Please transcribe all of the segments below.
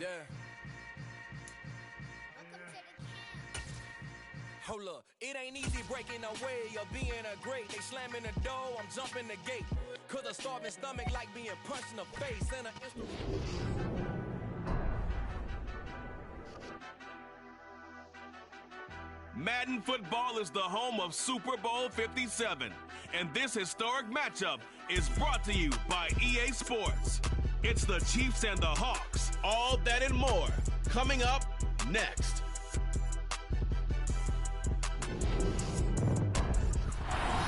Yeah. Hold up, it ain't easy breaking away or being a great. They slamming the door, I'm jumping the gate. Cause a starving stomach like being punched in the face. And Madden football is the home of Super Bowl 57. And this historic matchup is brought to you by EA Sports. It's the Chiefs and the Hawks. All that and more. Coming up next.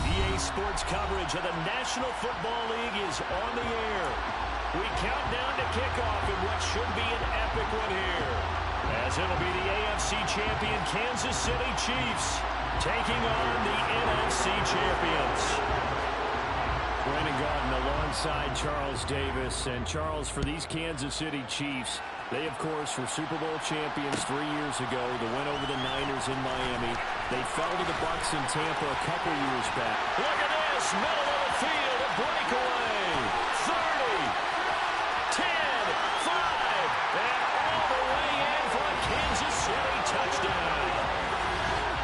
EA Sports coverage of the National Football League is on the air. We count down to kickoff in what should be an epic one here, as it'll be the AFC champion Kansas City Chiefs taking on the NFC champions. Brandon Gaudin alongside Charles Davis. And Charles, for these Kansas City Chiefs, they, of course, were Super Bowl champions 3 years ago. The win over the Niners in Miami. They fell to the Bucs in Tampa a couple years back. Look at this, middle of the field, a breakaway. 30, 10, 5, and all the way in for a Kansas City touchdown.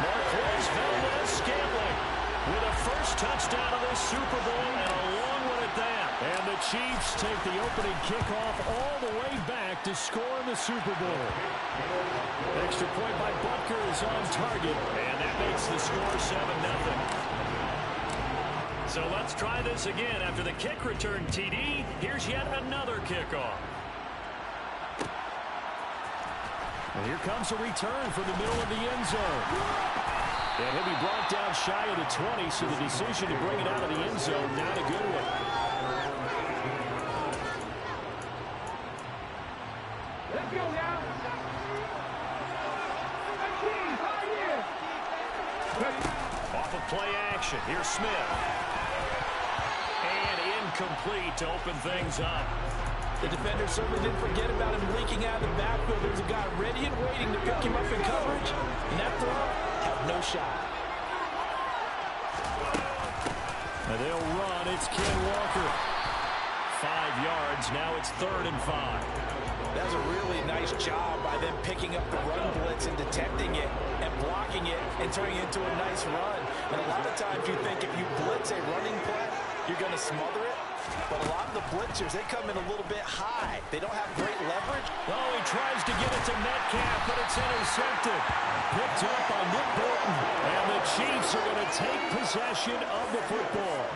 Marquez Valdez-Scantling with a first touchdown of the Super Bowl, and a long one at that. And the Chiefs take the opening kickoff all the way back to score in the Super Bowl. Extra point by Butker is on target, and that makes the score 7-0. So let's try this again. After the kick return TD, here's yet another kickoff. And here comes a return from the middle of the end zone. And he'll be brought down shy of the 20, so the decision to bring it out of the end zone, not a good one. Let's go now. Off of play action, here's Smith. And incomplete to open things up. The defender certainly didn't forget about him leaking out of the backfield. There's a guy ready and waiting to pick him up in coverage. And that throw had no shot. And they'll run. It's Ken Walker. 5 yards. Now it's 3rd and 5. That was a really nice job by them picking up the run blitz and detecting it and blocking it and turning it into a nice run. And a lot of times you think if you blitz a running play, you're going to smother it. But a lot of the blitzers, they come in a little bit high. They don't have great leverage. Oh, he tries to get it to Metcalf, but it's intercepted. Picked up by Nick Bolton. And the Chiefs are going to take possession of the football.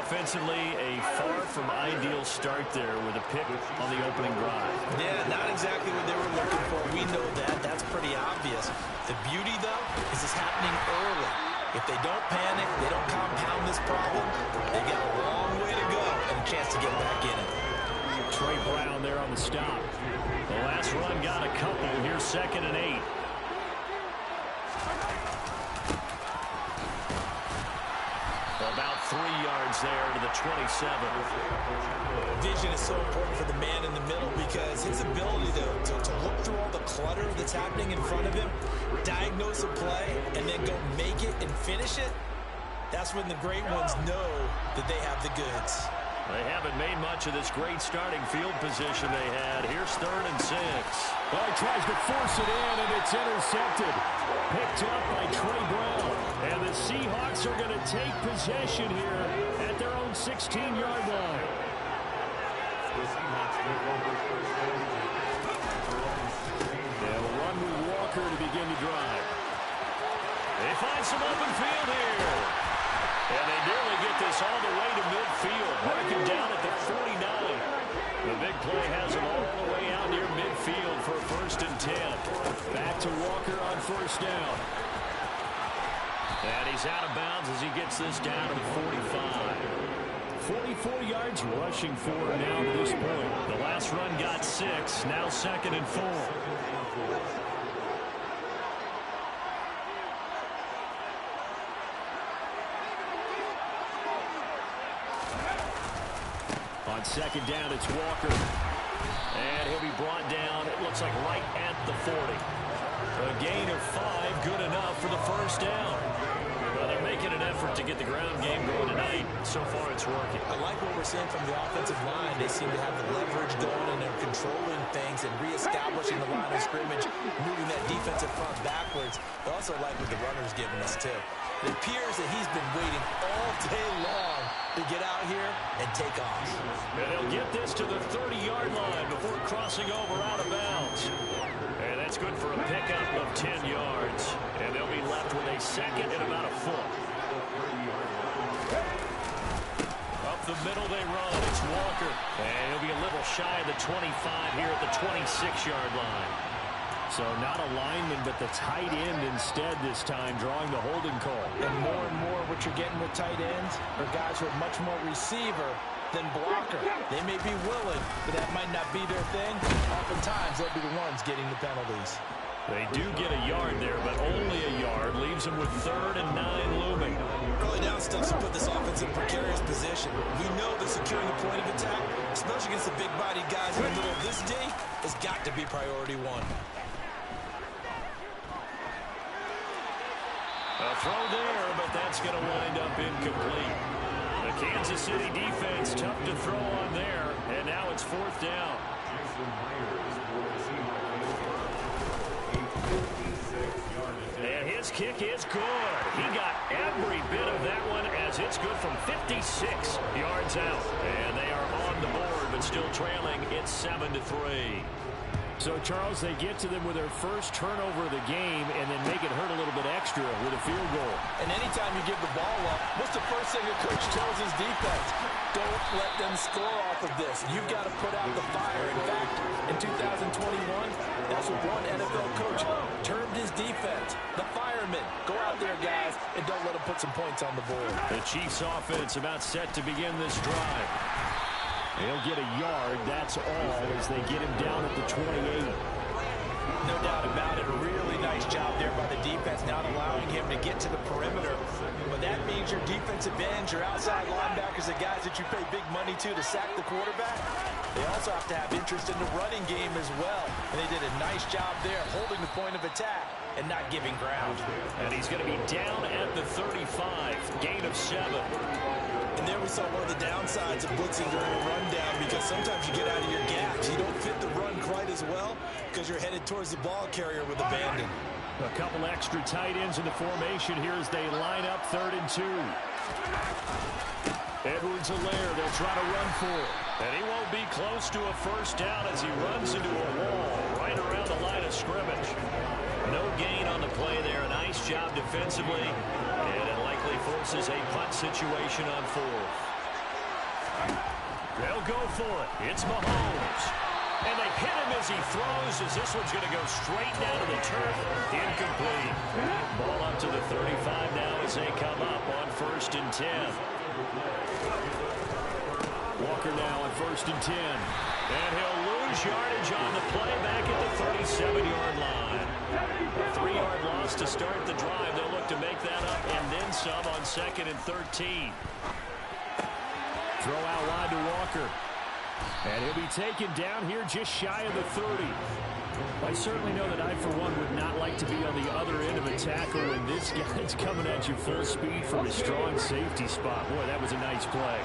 Offensively, a far from ideal start there with a pick on the opening drive. Yeah, not exactly what they were looking for. We know that. That's pretty obvious. The beauty, though, is it's happening early. If they don't panic, they don't compound this problem, they got a long way to go and a chance to get back in it. Trey Brown there on the stop. The last run got a couple. Here's 2nd and 8. About 3 yards there to the 27. Vision is so important for the man in the middle because his ability to look through all the clutter that's happening in front of him, diagnose a play, and then go make it and finish it, that's when the great ones know that they have the goods. They haven't made much of this great starting field position they had. Here's 3rd and 6. Well, he tries to force it in, and it's intercepted. Picked up by Trey Brown. And the Seahawks are going to take possession here at their own 16-yard line. They'll run with Walker to begin the drive. They find some open field here. And they nearly get this all the way to midfield. Marking down at the 49. The big play has them all the way out near midfield for 1st and 10. Back to Walker on 1st down. And he's out of bounds as he gets this down to the 45. 44 yards rushing for him now to this point. The last run got 6. Now 2nd and 4. On 2nd down, it's Walker. And he'll be brought down, it looks like right at the 40. A gain of 5, good enough for the 1st down. They're making an effort to get the ground game going tonight. So far, it's working. I like what we're seeing from the offensive line. They seem to have the leverage going, and they're controlling things and reestablishing the line of scrimmage, moving that defensive front backwards. I also like what the runner's giving us, too. It appears that he's been waiting all day long to get out here and take off. And he'll get this to the 30-yard line before crossing over out of bounds. And that's good for a pickup of 10 yards. And they'll be left with a second and about a foot. Up the middle they run. It's Walker. And he'll be a little shy of the 25 here at the 26-yard line. So not a lineman, but the tight end instead this time, drawing the holding call. And more what you're getting with tight ends are guys who are much more receiver than blocker. They may be willing, but that might not be their thing. Oftentimes, they'll be the ones getting the penalties. They do get a yard there, but only a yard. Leaves them with 3rd and 9 looming. Early down stuff to put this offense in precarious position. We know that securing the point of attack, especially against the big-bodied guys in the middle of this D, has got to be priority one. A throw there, but that's going to wind up incomplete. The Kansas City defense, tough to throw on there, and now it's 4th down. And his kick is good. He got every bit of that one as it's good from 56 yards out. And they are on the board, but still trailing. It's 7-3. So, Charles, they get to them with their first turnover of the game and then make it hurt a little bit extra with a field goal. And anytime you give the ball up, what's the first thing a coach tells his defense? Don't let them score off of this. You've got to put out the fire. In fact, in 2021, that's what one NFL coach termed his defense, the firemen. Go out there, guys, and don't let them put some points on the board. The Chiefs offense about set to begin this drive. They'll get a yard, that's all, as they get him down at the 28. No doubt about it. A really nice job there by the defense, not allowing him to get to the perimeter. But that means your defensive ends, your outside linebackers, the guys that you pay big money to sack the quarterback, they also have to have interest in the running game as well. And they did a nice job there, holding the point of attack and not giving ground. And he's going to be down at the 35, gain of 7. And there we saw one of the downsides of blitzing during a rundown, because sometimes you get out of your gaps. You don't fit the run quite as well because you're headed towards the ball carrier with abandon. A couple extra tight ends in the formation here as they line up 3rd and 2. Edwards-Helaire, they'll try to run for it. And he won't be close to a first down as he runs into a wall right around the line of scrimmage. No gain on the play there. A nice job defensively. And it likely forces a punt situation on 4th. They'll go for it. It's Mahomes. And they hit him as he throws, as this one's going to go straight down to the turf. Incomplete. Ball up to the 35 now as they come up on 1st and 10. Walker now on 1st and 10. And he'll lose yardage on the play back at the 37-yard line. A 3-yard loss to start the drive. They'll look to make that up and then some on 2nd and 13. Throw out wide to Walker. And he'll be taken down here just shy of the 30. I certainly know that I, for one, would not like to be on the other end of a tackle when this guy's coming at you full speed from a strong safety spot. Boy, that was a nice play.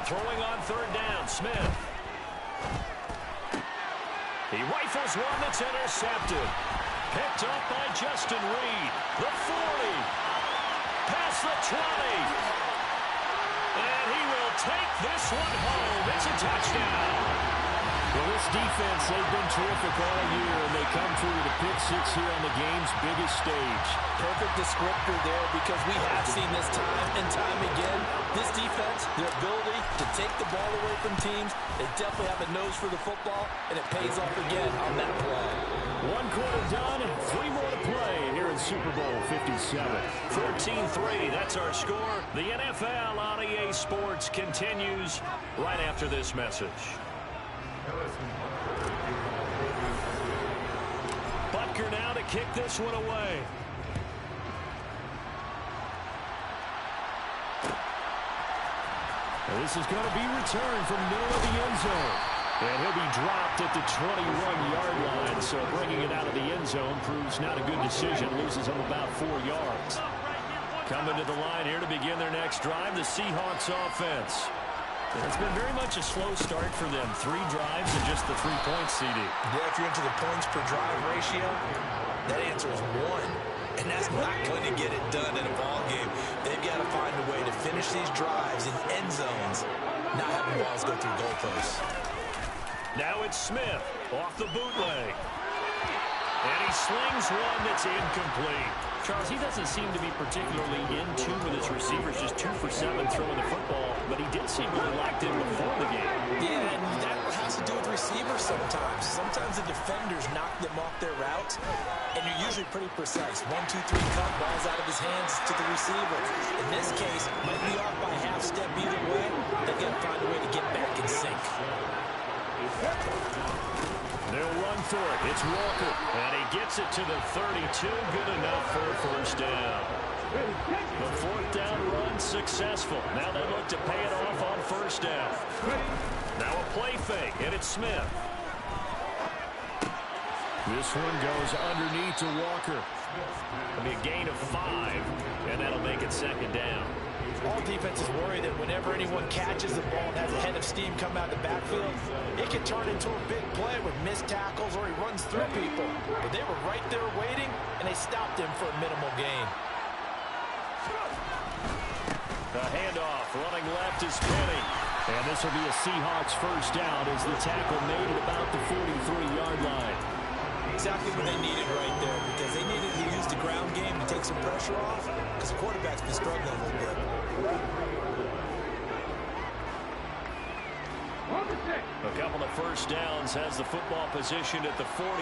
Throwing on 3rd down, Smith. He rifles one that's intercepted. Picked up by Justin Reed. The 40. Past the 20. And he will take this one home. It's a touchdown. Well, this defense, they've been terrific all year, and they come through with a pick 6 here on the game's biggest stage. Perfect descriptor there, because we have seen this time and time again. This defense, their ability to take the ball away from teams, they definitely have a nose for the football, and it pays off again on that play. 1 quarter done, 3 more to play here in Super Bowl 57. 14-3, that's our score. The NFL on EA Sports continues right after this message. Butker now to kick this one away. This is going to be returned from the middle of the end zone. And he'll be dropped at the 21-yard line. So bringing it out of the end zone proves not a good decision. Loses him about 4 yards. Coming to the line here to begin their next drive, the Seahawks offense. It's been very much a slow start for them. 3 drives and just the 3 points, CD. Yeah, if you're into the points per drive ratio, that answer is 1. And that's not going to get it done in a ball game. They've got to find a way to finish these drives in end zones, not having balls go through goalposts. Now it's Smith off the bootleg. And he slings one that's incomplete. Charles, he doesn't seem to be particularly in tune with his receivers, just 2 for 7 throwing the football, but he did seem really locked in before the game. Yeah, and that has to do with receivers sometimes. Sometimes the defenders knock them off their routes, and you're usually pretty precise. 1, 2, 3 cut, balls out of his hands to the receiver. In this case, might be off by half step either way. They've got to find a way to get back in sync. They'll run for it. It's Walker. And he gets it to the 32. Good enough for a first down. The 4th down run successful. Now they look to pay it off on first down. Now a play fake, and it's Smith. This one goes underneath to Walker. It'll be a gain of 5, and that'll make it 2nd down. All defenses worry that whenever anyone catches the ball and has a head of steam come out of the backfield, it can turn into a big play with missed tackles or he runs through people. But they were right there waiting, and they stopped him for a minimal gain. The handoff, running left is Penny. And this will be a Seahawks first down as the tackle made at about the 43-yard line. Exactly what they needed right there, because they needed to use the ground game to take some pressure off, because the quarterback's been struggling a little bit. A couple of first downs has the football positioned at the 43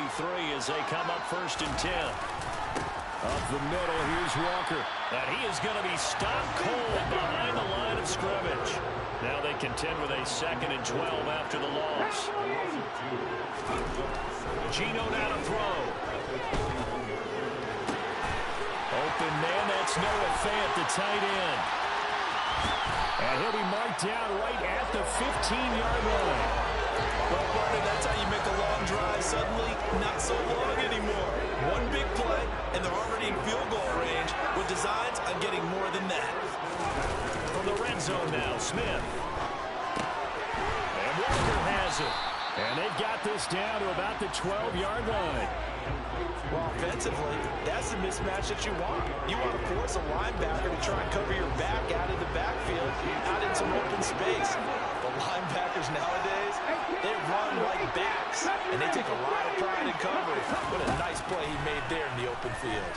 as they come up 1st and 10. Up the middle, here's Walker. And he is going to be stopped cold behind the line of scrimmage. Now they contend with a 2nd and 12 after the loss. Gino now to throw. Open man, that's Noah Fant, the tight end. And he'll be marked down right at the 15-yard line. Well, partner, that's how you make a long drive suddenly not so long anymore. One big play, and they're already in field goal range with designs on getting more than that. From the red zone now, Smith. And Walker has it. And they've got this down to about the 12-yard line. Well, offensively, that's the mismatch that you want. You want to force a linebacker to try and cover your back out of the backfield, out in some open space. The linebackers nowadays, they run like backs, and they take a lot of pride in coverage. What a nice play he made there in the open field.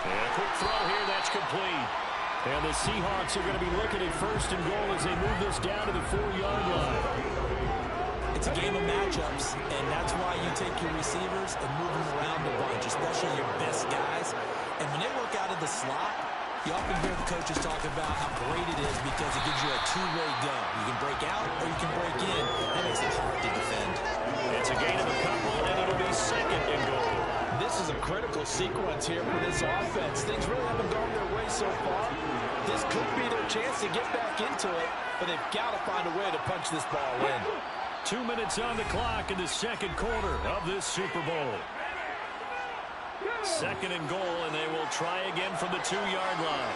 And a quick throw here, that's complete. And the Seahawks are going to be looking at 1st and goal as they move this down to the 4-yard line. It's a game of matchups, and that's why you take your receivers and move them around a bunch, especially your best guys. And when they work out of the slot, you often hear the coaches talk about how great it is because it gives you a two-way go. You can break out or you can break in. That makes it hard to defend. It's a gain of a couple, and it'll be 2nd and goal. This is a critical sequence here for this offense. Things really haven't gone their way so far. This could be their chance to get back into it, but they've got to find a way to punch this ball in. 2 minutes on the clock in the 2nd quarter of this Super Bowl. 2nd and goal, and they will try again from the 2-yard line.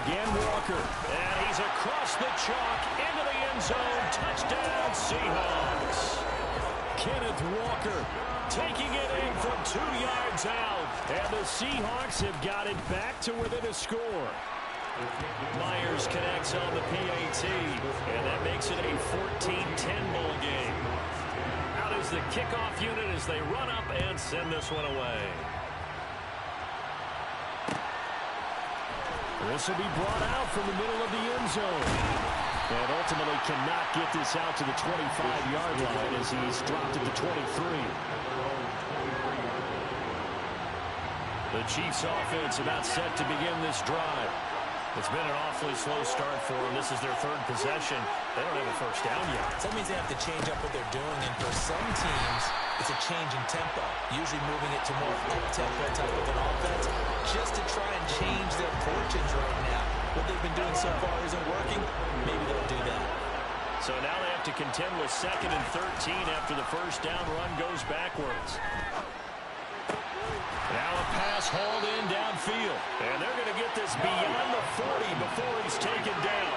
Again, Walker. And he's across the chalk into the end zone. Touchdown, Seahawks. Kenneth Walker taking it in from 2 yards out. And the Seahawks have got it back to within a score. Myers connects on the PAT, and that makes it a 14-10 ball game. Out is the kickoff unit as they run up and send this one away. This will be brought out from the middle of the end zone. And ultimately cannot get this out to the 25-yard line as he's dropped at the 23. The Chiefs offense about set to begin this drive. It's been an awfully slow start for them. This is their 3rd possession. They don't have a first down yet. So that means they have to change up what they're doing, and for some teams, It's a change in tempo, usually moving it to more up-tempo type of an offense, just to try and change their fortunes right now. What they've been doing so far isn't working. Maybe they'll do that. So now they have to contend with 2nd and 13 after the first down run goes backwards. Now a pass hauled in downfield. And they're going to get this beyond the 40 before he's taken down.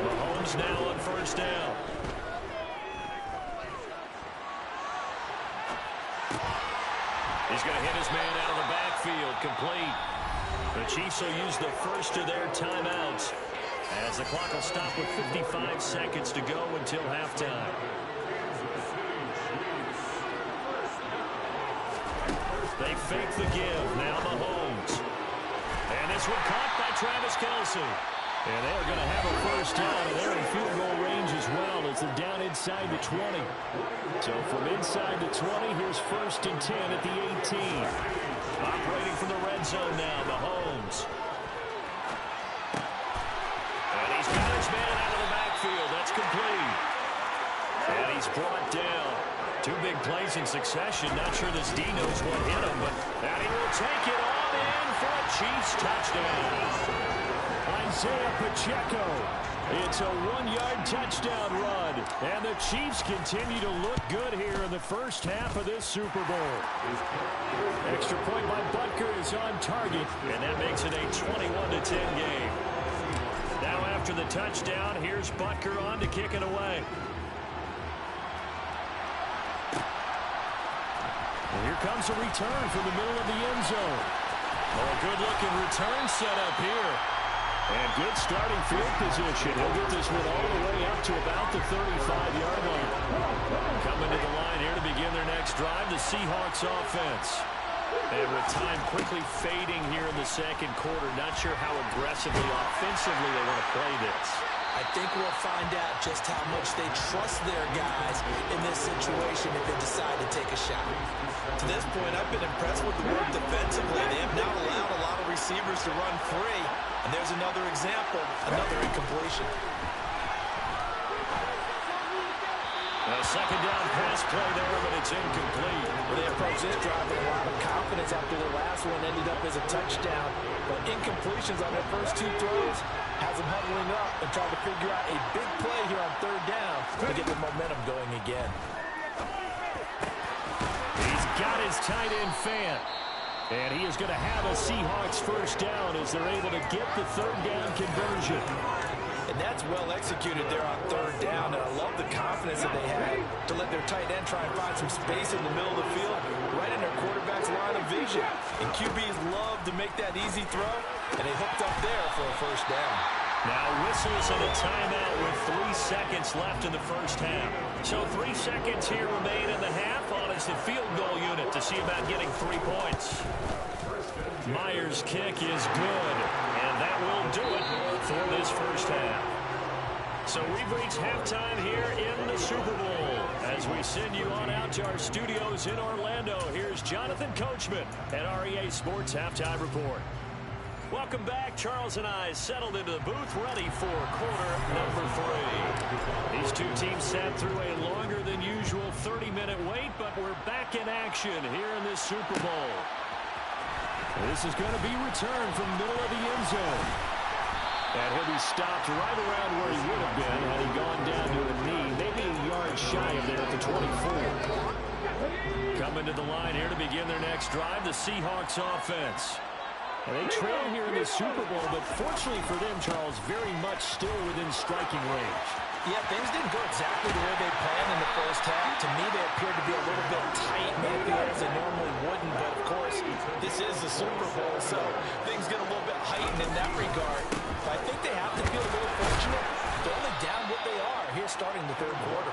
Mahomes now on first down. He's going to hit his man out of the backfield, complete. The Chiefs will use the first of their timeouts as the clock will stop with 55 seconds to go until halftime. They fake the give. Now Mahomes. And this one caught by Travis Kelce. And they're going to have a first down, and they're in field goal range as well as they're down inside the 20. So from inside the 20, here's 1st and 10 at the 18. Operating from the red zone now, Mahomes. And he's got his man out of the backfield. That's complete. And he's brought down. 2 big plays in succession. Not sure this D knows what hit him, but and he will take it on in for a Chiefs touchdown. Isaiah Pacheco. It's a 1-yard touchdown run. And the Chiefs continue to look good here in the first half of this Super Bowl. Extra point by Butker is on target, and that makes it a 21-10 game. Now after the touchdown, here's Butker on to kick it away. And here comes a return from the middle of the end zone. Oh, a good-looking return set up here. And good starting field position. He'll get this one all the way up to about the 35-yard line. Coming to the line here to begin their next drive, the Seahawks offense. And with time quickly fading here in the second quarter, not sure how aggressively, offensively they want to play this. I think we'll find out just how much they trust their guys in this situation if they decide to take a shot. To this point, I've been impressed with the work defensively. They have not allowed a lot of receivers to run free. And there's another example, another incompletion. A second down pass play there, but it's incomplete. Well, they approached this drive with a lot of confidence after their last one ended up as a touchdown. But incompletions on their first 2 throws has them huddling up and trying to figure out a big play here on 3rd down to get the momentum going again. He's got his tight end fan. And he is going to have a Seahawks first down as they're able to get the 3rd down conversion. And that's well executed there on 3rd down. And I love the confidence that they had to let their tight end try and find some space in the middle of the field, right in their quarterback's line of vision. And QBs love to make that easy throw, and they hooked up there for a first down. Now whistles and a timeout with 3 seconds left in the first half. So 3 seconds here remain in the half on as the field goal unit to see about getting 3 points. Myers' kick is good, and that will do it for this first half. So we've reached halftime here in the Super Bowl. As we send you on out to our studios in Orlando, here's Jonathan Coachman at REA Sports Halftime Report. Welcome back. Charles and I settled into the booth, ready for quarter number 3. These 2 teams sat through a longer than usual 30-minute wait, but we're back in action here in this Super Bowl. This is going to be returned from the middle of the end zone. And he'll be stopped right around where he would have been had he gone down to a knee, maybe a yard shy of there at the 24. Coming to the line here to begin their next drive, the Seahawks offense. And they trail here in the Super Bowl, but fortunately for them, Charles, very much still within striking range. Yeah, things didn't go exactly the way they planned in the first half. To me, they appeared to be a little bit tight, maybe as they normally wouldn't. But, of course, this is the Super Bowl, so things get a little bit heightened in that regard. But I think they have to feel a little fortunate. They're only down what they are here starting the 3rd quarter.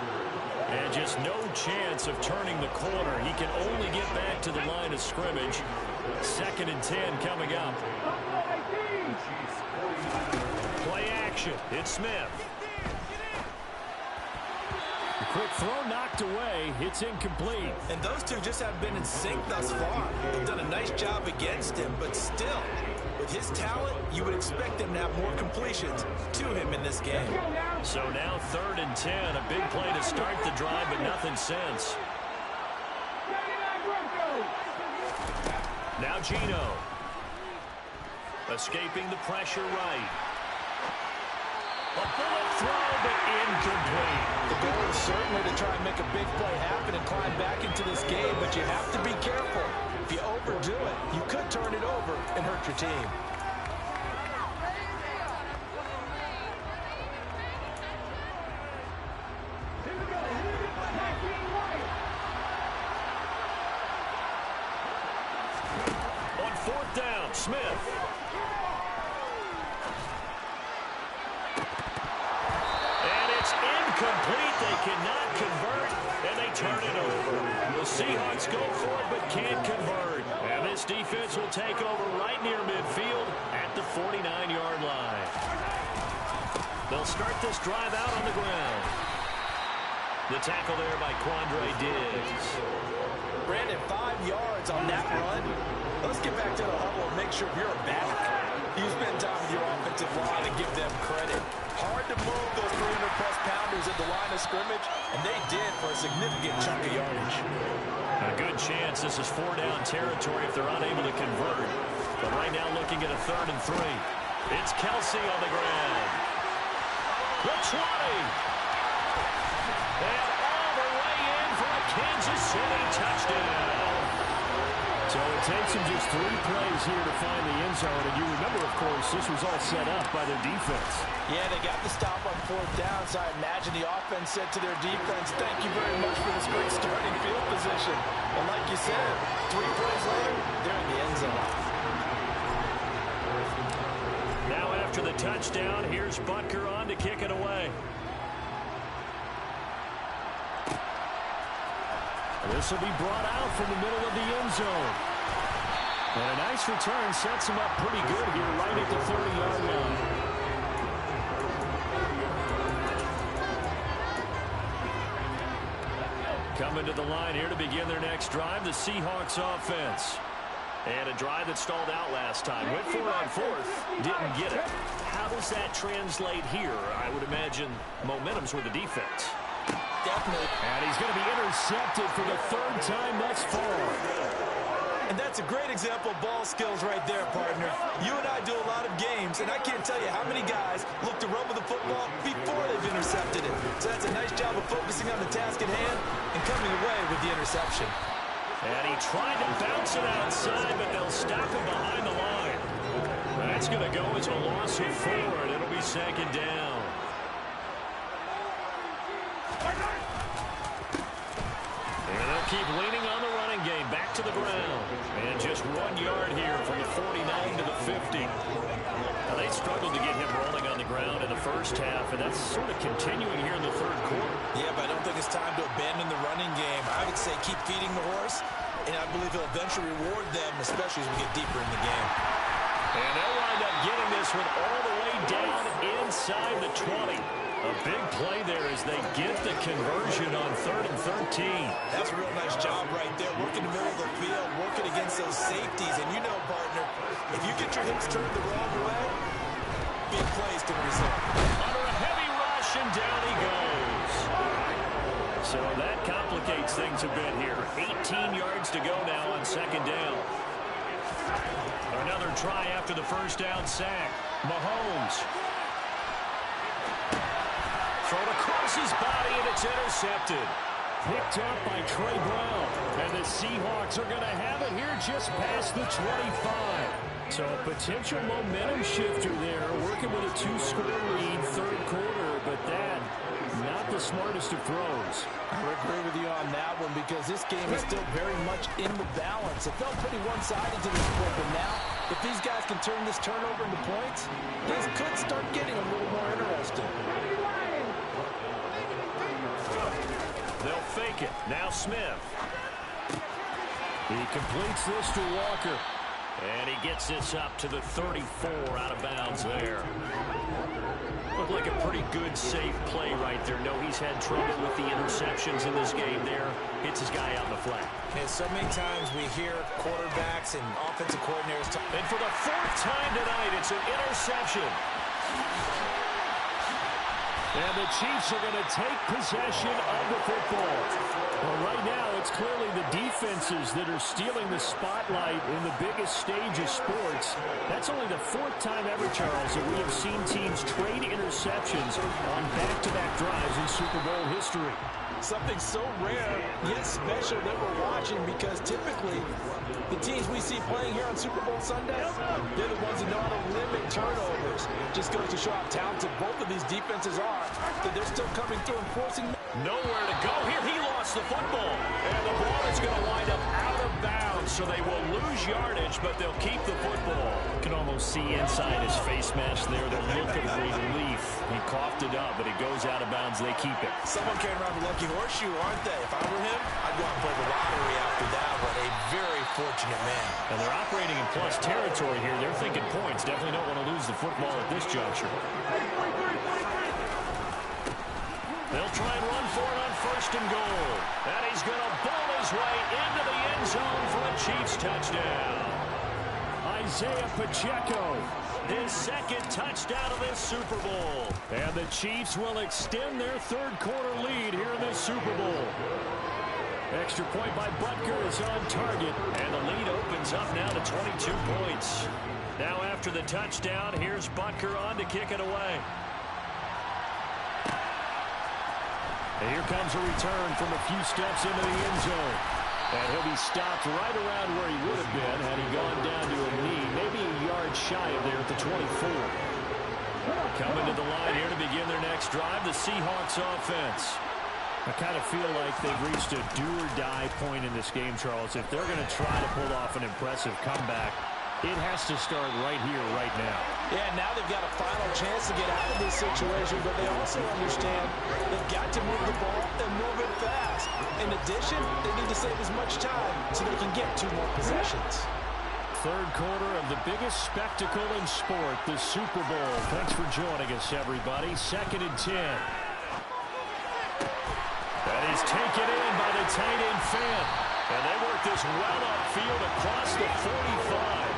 And just no chance of turning the corner. He can only get back to the line of scrimmage. 2nd and 10 coming up. Play action. It's Smith. quick throw knocked away. It's incomplete. And those two just have been in sync thus far. They've done a nice job against him, but still, with his talent, you would expect them to have more completions to him in this game. So now 3rd and 10. A big play to start the drive, but nothing since. Now Gino. Escaping the pressure right. A bullet throw, but incomplete. The goal is certainly to try and make a big play happen and climb back into this game, but you have to be careful. If you overdo it, you could turn it over and hurt your team. On 4th down, Smith. Incomplete. They cannot convert, and they turn it over. The Seahawks go for it, but can't convert. And this defense will take over right near midfield at the 49-yard line. They'll start this drive out on the ground. The tackle there by Quandre Diggs. Brandon, 5 yards on that run. Let's get back to the huddle and make sure you're back. You spend time with your offensive line and give them credit. Hard to move those 300-plus pounders at the line of scrimmage, and they did for a significant chunk of yardage. A good chance this is 4-down territory if they're unable to convert. But right now looking at a 3rd and 3. It's Kelsey on the ground. The 20. And all the way in for a Kansas City touchdown. So it takes them just 3 plays here to find the end zone. And you remember, of course, this was all set up by their defense. Yeah, they got the stop on 4th down, so I imagine the offense said to their defense, thank you very much for this great starting field position. And like you said, 3 plays later, they're in the end zone. Now after the touchdown, here's Butker on to kick it away. This will be brought out from the middle of the end zone. And a nice return sets him up pretty good here right at the 30-yard line. Coming to the line here to begin their next drive, the Seahawks offense. And a drive that stalled out last time. Went for it on 4th, didn't get it. How does that translate here? I would imagine momentum's with the defense. Definitely. And he's going to be intercepted for the 3rd time thus far. And that's a great example of ball skills right there, partner. You and I do a lot of games, and I can't tell you how many guys look to run with the football before they've intercepted it. So that's a nice job of focusing on the task at hand and coming away with the interception. And he tried to bounce it outside, but they'll stop him behind the line. That's going to go as a loss of 4, and it'll be 2nd down. And they'll keep leaning on the running game. Back to the ground. And just 1 yard here from the 49 to the 50. Now, they struggled to get him rolling on the ground in the first half, and that's sort of continuing here in the 3rd quarter. Yeah, but I don't think it's time to abandon the running game. I would say keep feeding the horse, and I believe he'll eventually reward them, especially as we get deeper in the game. And they'll wind up getting this one all the way down inside the 20. A big play there as they get the conversion on 3rd and 13. That's a real nice job right there, working the middle of the field, working against those safeties. And you know, partner, if you get your hips turned the wrong way, big plays can result. Under a heavy rush, and down he goes. So that complicates things a bit here. 18 yards to go now on 2nd down. Another try after the 1st down sack. Mahomes. Thrown across his body, and it's intercepted. Picked up by Trey Brown. And the Seahawks are going to have it here just past the 25. So a potential momentum shifter there, working with a 2-score lead, 3rd quarter, but that, not the smartest of throws. I would agree with you on that one because this game is still very much in the balance. It felt pretty one-sided to this point, but now, if these guys can turn this turnover into points, this could start getting a little more interesting. They'll fake it. Now Smith. He completes this to Walker. And he gets this up to the 34 out of bounds there. Looked like a pretty good, safe play right there. No, he's had trouble with the interceptions in this game there. Hits his guy out in the flat. And so many times we hear quarterbacks and offensive coordinators talk. And for the fourth time tonight, it's an interception. And the Chiefs are going to take possession of the football. Well, right now, it's clearly the defenses that are stealing the spotlight in the biggest stage of sports. That's only the fourth time ever, Charles, that we have seen teams trade interceptions on back-to-back drives in Super Bowl history. Something so rare, yet special that we're watching, because typically the teams we see playing here on Super Bowl Sunday, they're the ones that know how to limit turnovers. Just goes to show how talented both of these defenses are, that they're still coming through and forcing. Nowhere to go here. He lost the football. And the ball is going to wind up out of bounds, so they will lose yardage, but they'll keep the football. You can almost see inside his face mask there the look of relief. He coughed it up, but it goes out of bounds. They keep it. Someone carrying around the lucky horseshoe, aren't they? If I were him, I'd go out and play the lottery after that, but a very fortunate man. And they're operating in plus territory here. They're thinking points. Definitely don't want to lose the football at this juncture. They'll try and run for it on first and goal. And he's going to bowl his way into the end zone for a Chiefs touchdown. Isaiah Pacheco, his second touchdown of this Super Bowl. And the Chiefs will extend their third quarter lead here in this Super Bowl. Extra point by Butker is on target. And the lead opens up now to 22 points. Now after the touchdown, here's Butker on to kick it away. And here comes a return from a few steps into the end zone. And he'll be stopped right around where he would have been had he gone down to a knee, maybe a yard shy of there at the 24. Coming to the line here to begin their next drive, the Seahawks offense. I kind of feel like they've reached a do-or-die point in this game, Charles. If they're going to try to pull off an impressive comeback, it has to start right here, right now. Yeah, now they've got a final chance to get out of this situation, but they also understand they've got to move the ball and move it fast. In addition, they need to save as much time so they can get 2 more possessions. Third quarter of the biggest spectacle in sport, the Super Bowl. Thanks for joining us, everybody. 2nd and 10. That is taken in by the tight end Fant. And they work this well upfield across the 45.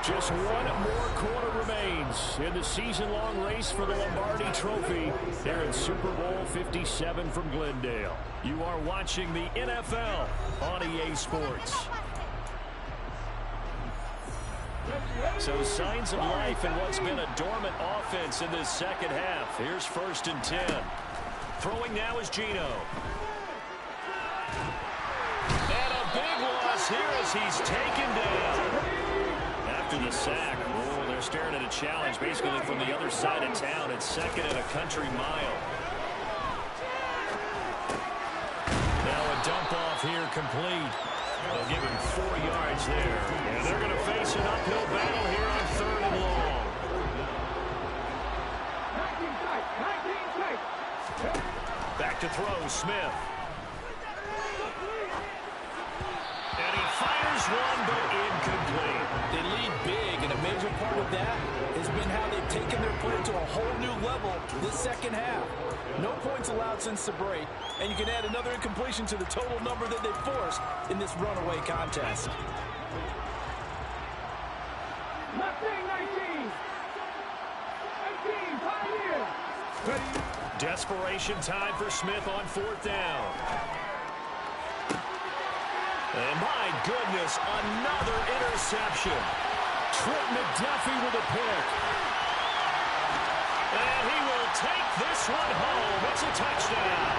Just one more quarter remains in the season-long race for the Lombardi Trophy here in Super Bowl 57 from Glendale. You are watching the NFL on EA Sports. So signs of life in what's been a dormant offense in this second half. Here's 1st and 10. Throwing now is Geno. And a big loss here as he's taken down. After the sack, they're staring at a challenge basically from the other side of town. It's 2nd and a country mile. Now a dump off here complete. They'll give him 4 yards there. And they're going to face an uphill battle here on 3rd and long. Back to throw, Smith. And he fires one, but incomplete. They lead big, and a major part of that has been how they've taken their play to a whole new level this second half. No points allowed since the break, and you can add another incompletion to the total number that they forced in this runaway contest. 19. Desperation time for Smith on 4th down. And my goodness, another interception. Trent McDuffie with a pick. And he will take this one home. It's a touchdown.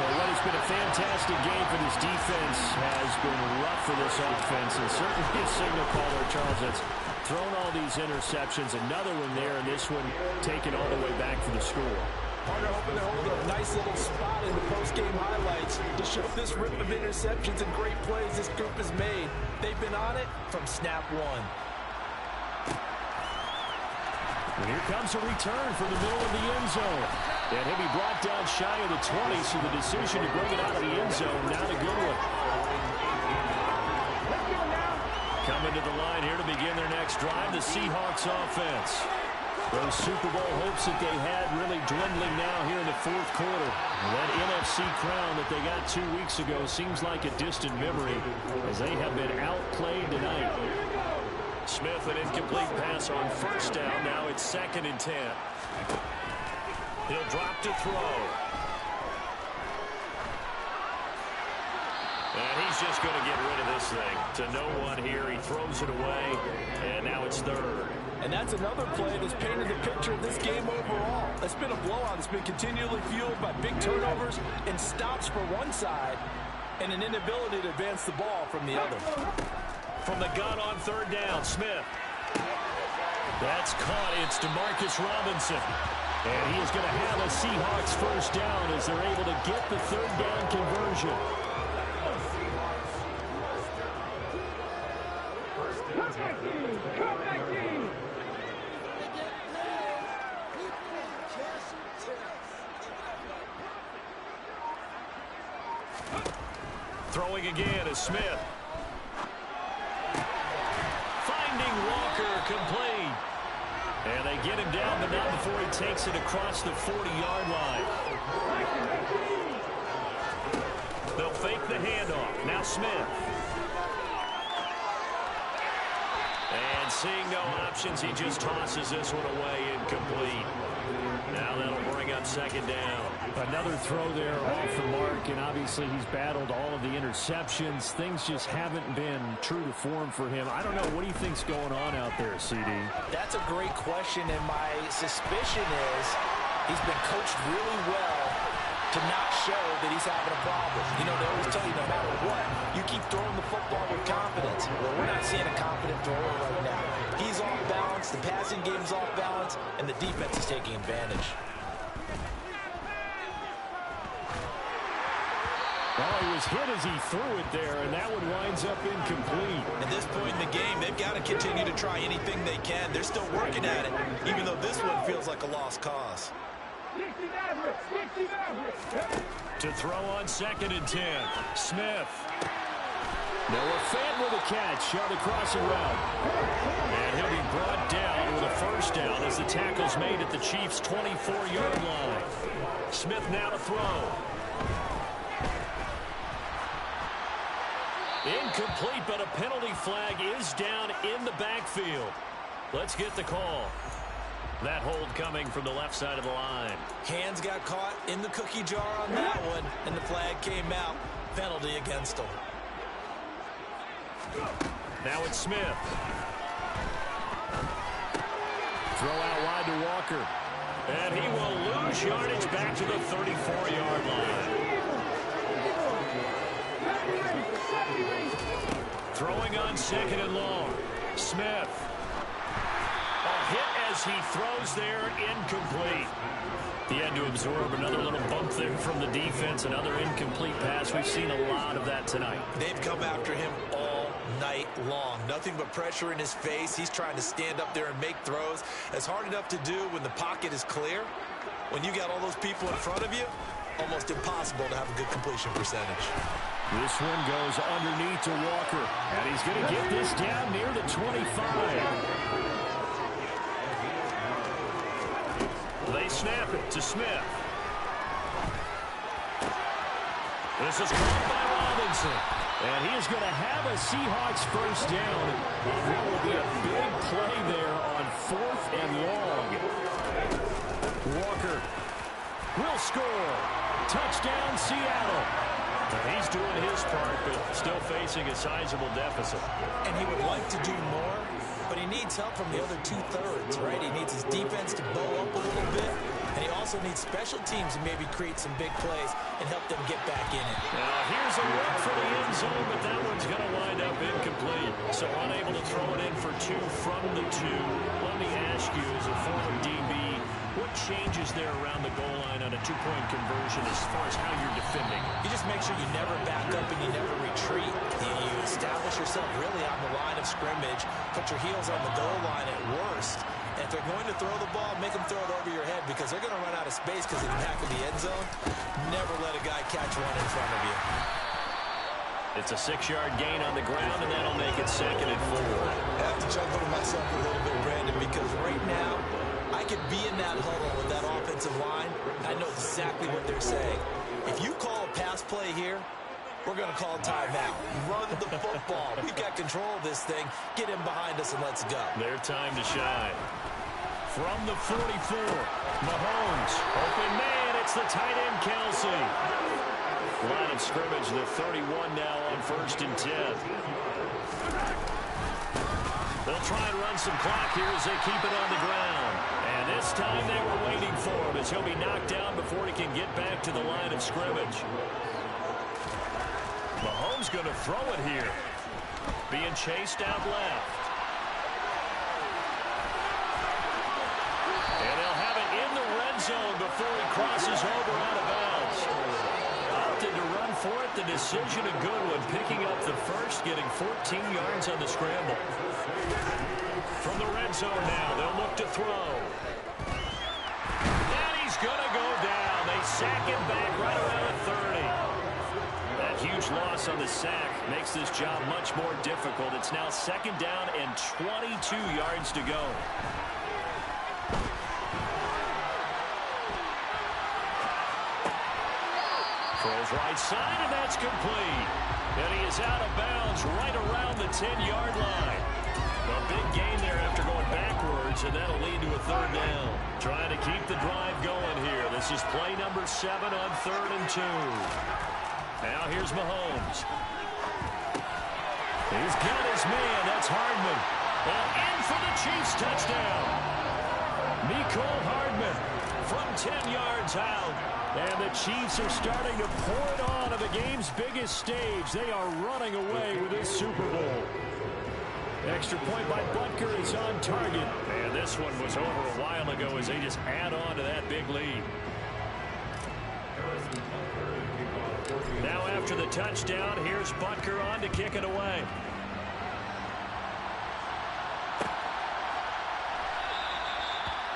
Well, what has been a fantastic game for this defense has been rough for this offense. And certainly a signal caller, Charles, that's thrown all these interceptions. Another one there, and this one taken all the way back for the score. Partner hoping to hold a nice little spot in the post-game highlights to show this rip of interceptions and great plays this group has made. They've been on it from snap one. And here comes a return from the middle of the end zone. And he'll be brought down shy of the 20, so the decision to bring it out of the end zone, not a good one. Coming coming to the line here to begin their next drive, the Seahawks offense. Those Super Bowl hopes that they had really dwindling now here in the fourth quarter. That NFC crown that they got 2 weeks ago seems like a distant memory as they have been outplayed tonight. Smith, an incomplete pass on first down. Now it's 2nd and 10. He'll drop to throw. And he's just going to get rid of this thing to no one here. He throws it away, and now it's 3rd. And that's another play that's painted the picture of this game overall. It's been a blowout. It's been continually fueled by big turnovers and stops for one side and an inability to advance the ball from the other. From the gun on 3rd down, Smith. That's caught. It's DeMarcus Robinson. And he is going to have a Seahawks first down as they're able to get the 3rd down conversion. Throwing again is Smith. Finding Walker complete. And they get him down, but not before he takes it across the 40-yard line. They'll fake the handoff. Now Smith. And seeing no options, he just tosses this one away incomplete. Now that'll bring up 2nd down. Another throw there off the mark, and obviously he's battled all of the interceptions. Things just haven't been true to form for him. I don't know. What do you think's going on out there, CD? That's a great question, and my suspicion is he's been coached really well to not show that he's having a problem. You know, they always tell you no matter what, you keep throwing the football with confidence. Well, we're not seeing a confident thrower right now. He's off balance, the passing game's off balance, and the defense is taking advantage. Well, he was hit as he threw it there, and that one winds up incomplete. At this point in the game, they've got to continue to try anything they can. They're still working at it, even though this one feels like a lost cause. To throw on 2nd and 10. Smith. Noah Fant with a catch on the crossing route. And he'll be brought down with a first down as the tackle's made at the Chiefs' 24-yard line. Smith now to throw. Incomplete, but a penalty flag is down in the backfield. Let's get the call. That hold coming from the left side of the line. Hands got caught in the cookie jar on that one, and the flag came out. Penalty against him. Now it's Smith. Throw out wide to Walker. And he will lose yardage back to the 34-yard line. Throwing on 2nd and long. Smith. A hit as he throws there, incomplete. He had to absorb another little bump there from the defense, another incomplete pass. We've seen a lot of that tonight. They've come after him all night long. Nothing but pressure in his face. He's trying to stand up there and make throws. It's hard enough to do when the pocket is clear. When you got all those people in front of you, almost impossible to have a good completion percentage. This one goes underneath to Walker, and he's going to get this down near the 25. They snap it to Smith. This is caught by Robinson. And he is going to have a Seahawks first down. That will be a big play there on 4th and long. Walker will score. Touchdown, Seattle. He's doing his part, but still facing a sizable deficit. And he would like to do more, but he needs help from the other 2/3, right? He needs his defense to bow up a little bit, and he also needs special teams to maybe create some big plays and help them get back in it. Now here's a look for the end zone, but that one's going to wind up incomplete. So unable to throw it in for 2 from the 2. Let me ask you, as a former DB, what changes there around the goal line on a 2-point conversion as far as how you're defending? You just make sure you never back up and you never retreat. You establish yourself really on the line of scrimmage, put your heels on the goal line at worst. And if they're going to throw the ball, make them throw it over your head because they're going to run out of space because of the back of the end zone. Never let a guy catch one in front of you. It's a 6-yard gain on the ground, and that'll make it 2nd and 4. I have to chuckle to myself a little bit, Brandon, because right now I could be in that huddle with that offensive line. I know exactly what they're saying. If you call a pass play here, we're going to call timeout. Run the football. We've got control of this thing. Get him behind us and let's go. Their time to shine. From the 44, Mahomes. Open man, it's the tight end, Kelsey. Line of scrimmage, the 31 now on 1st and 10. They'll try and run some clock here as they keep it on the ground. And this time they were waiting for him as he'll be knocked down before he can get back to the line of scrimmage. Mahomes going to throw it here. Being chased out left. And they'll have it in the red zone before he crosses over out of bounds. Opted to run for it. The decision a good one. Picking up the first, getting 14 yards on the scramble. From the red zone now, they'll look to throw. And he's going to go down. They sack him back right around the 30. That huge loss on the sack makes this job much more difficult. It's now 2nd down and 22 yards to go. Throws right side, and that's complete. And he is out of bounds right around the 10-yard line. A big gain there after going backwards, and that'll lead to a 3rd down. Trying to keep the drive going here. This is play number 7 on 3rd and 2. Now here's Mahomes. He's got his man. That's Hardman. And in for the Chiefs touchdown. Mecole Hardman from 10 yards out. And the Chiefs are starting to pour it on the game's biggest stage. They are running away with this Super Bowl. Extra point by Butker is on target. And this one was over a while ago as they just add on to that big lead. Now after the touchdown, here's Butker on to kick it away.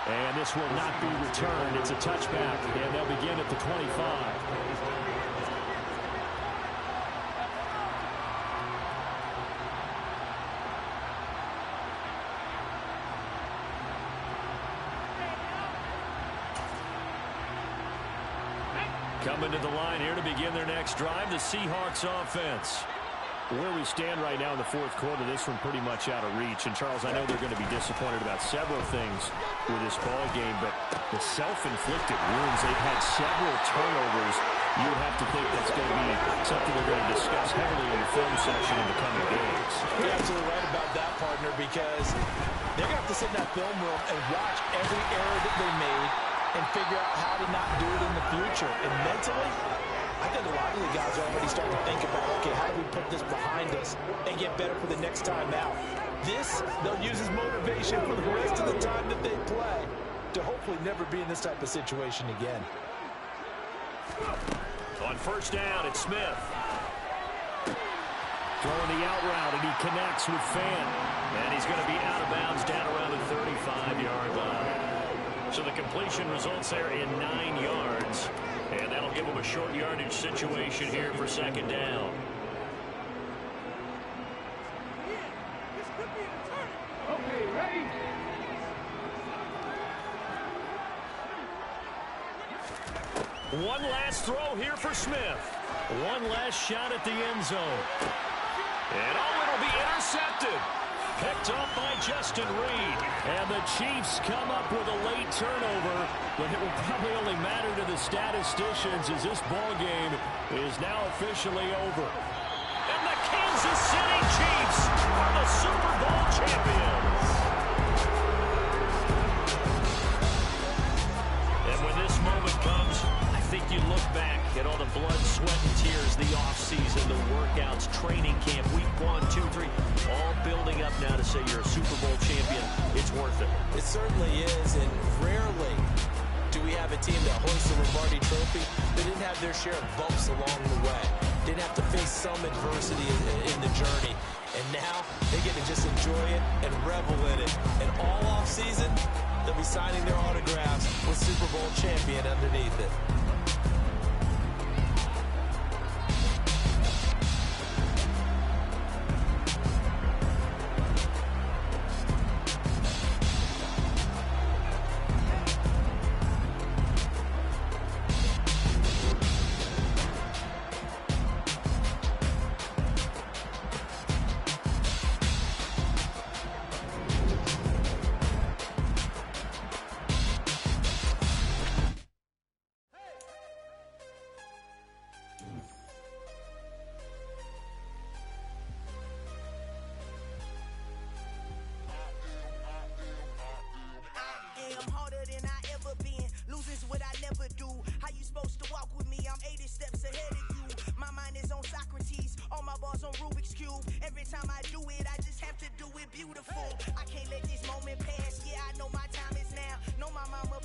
And this will not be returned. It's a touchback, and they'll begin at the 25. Coming to the line here to begin their next drive, the Seahawks offense. Where we stand right now in the 4th quarter, this one pretty much out of reach. And, Charles, I know they're going to be disappointed about several things with this ball game, but the self-inflicted wounds, they've had several turnovers. You have to think that's going to be something they're going to discuss heavily in the film section in the coming days. You're absolutely right about that, partner, because they're going to have to sit in that film room and watch every error that they made and figure out how to not do it in the future. And mentally, I think a lot of the guys are already starting to think about, okay, how do we put this behind us and get better for the next time out? This, they'll use as motivation for the rest of the time that they play to hopefully never be in this type of situation again. On 1st down, it's Smith. Throwing the out route, and he connects with Fan. And he's going to be out of bounds down around the 35-yard line. So the completion results there in 9 yards. And that'll give them a short yardage situation here for 2nd down. Okay, ready? One last throw here for Smith. One last shot at the end zone. And it'll be intercepted. Picked up by Justin Reed. And the Chiefs come up with a late turnover, but it will probably only matter to the statisticians as this ball game is now officially over. And the Kansas City Chiefs are the Super Bowl champions. And when this moment comes, I think you look back at all the blood, sweat, and tears, the offseason, the workouts, training camp, week 1, 2, 3, all building up now to say you're a Super Bowl champion. It's worth it. It certainly is, and rarely do we have a team that hoists the Lombardi Trophy that didn't have their share of bumps along the way, didn't have to face some adversity in the journey, and now they get to just enjoy it and revel in it. And all offseason, they'll be signing their autographs with Super Bowl champion underneath it. never been. Losing's what I never do. How you supposed to walk with me? I'm 80 steps ahead of you. My mind is on Socrates, all my balls on Rubik's Cube. Every time I do it, I just have to do it beautiful. I can't let this moment pass. Yeah, I know my time is now. Know my mama proud.